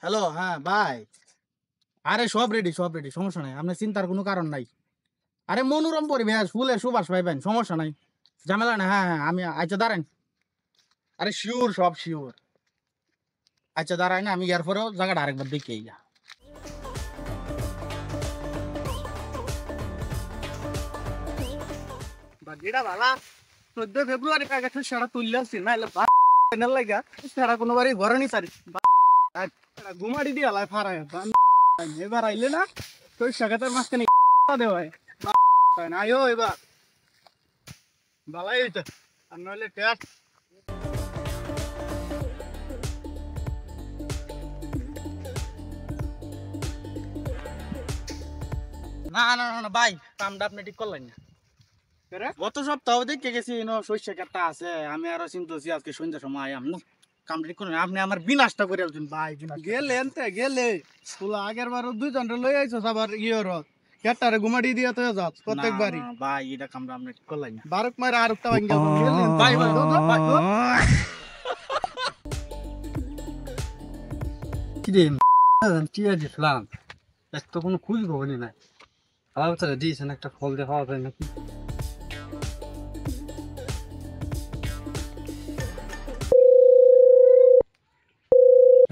Hello, হ্যাঁ ভাই। আরে সব রেডি, সমস্যা নাই। আপনার চিন্তার কোনো কারণ নাই। আরে মনোরম পরিবেশ, ফুলের সুবাস পাইবেন, সমস্যা নাই। ঝামেলা নাই। হ্যাঁ, হ্যাঁ, আমি আচ্ছা দাঁড়ান। আরে শিওর, সব শিওর। আচ্ছা দাঁড়ায় না, আমি ইয়ার পরেও জায়গাটা আরেকবার দেখে যা। বাকিটা ভালা 14 ফেব্রুয়ারি কাগে সেটা তুললে আসছি নাইলে ফাইনাল লাগা সেটা কোনোবারই ঘরে নি সারি ঘুমাড়ি দিয়ে লাই ফারায় এবার আইলে না তো সাগাতের মাঝখানে দেওয়ায় আয়ো এবার ভালাই হইতো আর নইলে টেস্ট না না না না ভাই কামটা আপনি ঠিক করলেন না গত সপ্তাহ দেখে গেছি শস্য কাটা আছে আমি আরো চিন্তাছি আজকে সন্ধ্যার সময় আম না কামটা ঠিক করেন আপনি আমার বিনাশটা করে আলছেন ভাই গেলে আগের বার 2 জনটা লই আইছো আবার ইয়ের কেটারে ঘুমাড়ি দিয়া তো যাও প্রত্যেকবারই ভাই এটা কামটা আপনি ঠিক করলেন না বারক মারা আরেকটা ভাঙ গেল ভাই ভাই কি রে টিয়া দিলাম এত কোনো খুঁজ খবরই নাই আবার তো দিয়েছেন একটা ফল দিয়ে খাওয়া যায় নাকি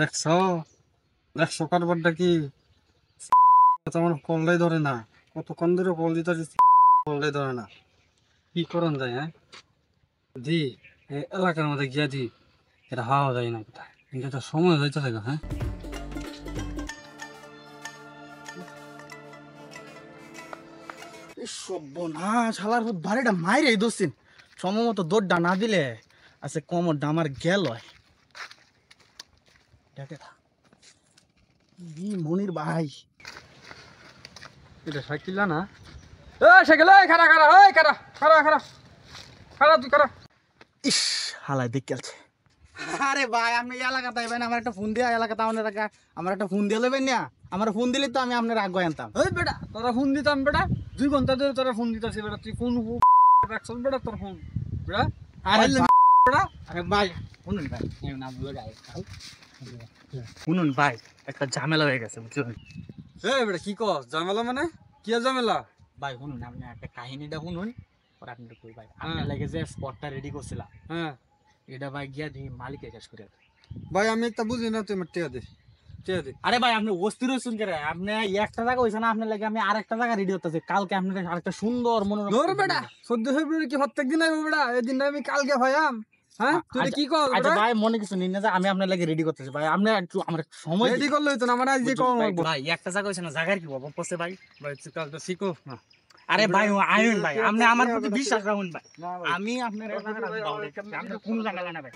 দেখছো দেখছো কারবারটা কি আমার কলটাই ধরে না কতক্ষণ ধরে কল দিতে কলটাই ধরে না কি করন যায় হ্যাঁ দি এলাকার মধ্যে গিয়া দি এটা হাওয়া যায় না কোথায় কিন্তু এটা সময় যাইতে থাকে হ্যাঁ সর্বনাশ হালার ভারিটা মাইরে দোষিন সময় মতো দৌড়টা না দিলে আছে কোমরটা আমার গেল মনির ভাই এটা সাইকেল না সাইকেল খারা খারা খারা খারা খারা খারা তুই খারা ইস হালাই দেখ গেলছে আরে ভাই আপনি এলাকাতে আইবেন আমার একটা ফোন দিয়ে এলাকাতে আমার একটা ফোন দিয়ে নেবেন না আমার ফোন দিলে তো আমি আপনার আগে আনতাম ওই বেটা তোরা ফোন দিতাম বেটা 2 ঘন্টা ধরে তোরা ফোন দিতাছিস বেটা তুই ফোন রাখছস বেটা তোর ফোন বেটা আরে বেটা আরে ভাই শুনুন ভাই না বলে শুনুন ভাই একটা ঝামেলা হয়ে গেছে বুঝছেন এই বেটা কি কস ঝামেলা মানে কি ঝামেলা ভাই শুনুন আপনি একটা কাহিনীটা শুনুন পরে আপনার কই ভাই আপনার লাগে যে স্পটটা রেডি করছিলাম হ্যাঁ এটা ভাই গিয়া দিই মালিকের কাছে করে ভাই আমি একটা বুঝি না তুই টিয়া দে আরে ভাই আপনি অস্থির হইছেন কেন আপনি একটা জায়গা হইছে না আপনার লাগে আমি আরেকটা জায়গা রেডি করতেছি কালকে আপনার আরেকটা সুন্দর মনোরম ধর বেটা 14 ফেব্রুয়ারি কি প্রত্যেক দিন আইবো বেটা এই দিনটা আমি কালকে ভাইয়াম হ্যাঁ তুই কি কস আচ্ছা ভাই মনে কিছু নিন না যে আমি আপনার লাগে রেডি করতেছি ভাই আপনি একটু আমার সময় রেডি করলে হইতো না আমার আজ যে কম ভাই একটা জায়গা হইছে না জায়গার কি বলবো পড়ছে ভাই ভাই তুই কালকে শিখো না আরে ভাই আইন ভাই আপনি আমার প্রতি বিশ্বাস রাখুন ভাই আমি আপনার কোন জায়গা না ভাই